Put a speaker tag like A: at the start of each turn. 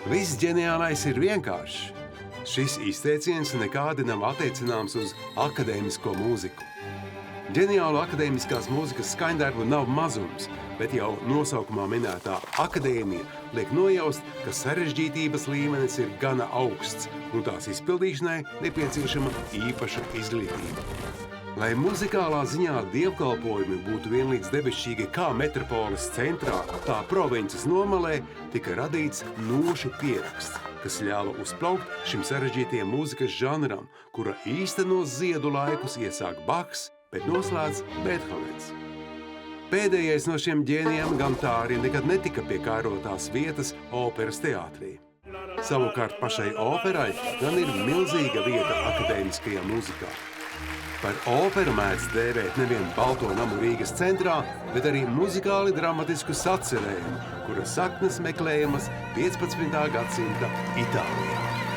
A: Viss ģeniālais ir vienkāršs. Šis izteiciens nekādi nav attiecināms uz akadēmisko mūziku. Ģeniālu akadēmiskās mūzikas skaņdarbu nav mazums, bet jau nosaukumā minētā akadēmija liek nojaust, ka sarežģītības līmenis ir gana augsts un tās izpildīšanai nepieciešama īpaša izglītība. Lai muzikālā ziņā dievkalpojumi būtu vienlīdz debesšķīgi kā metropoles centrā, tā provinces nomalē tika radīts nošu pieraksts, kas ļāva uzplaukt šim sarežģītajam mūzikas žanram, kura īstenos ziedu laikus iesāk Bachs, bet noslēdz Beethovens. Pēdējais no šiem ģēnijiem gan tā arī nekad netika pie kārotās vietas operas teātrī. Savukārt pašai operai gan ir milzīga vieta akadēmiskajā mūzikā. Par operu mēdz dēvēt nevien Balto namu Rīgas centrā, bet arī muzikāli dramatisku sacerējumu, kura saknes meklējamas 15. gadsimta Itālijā.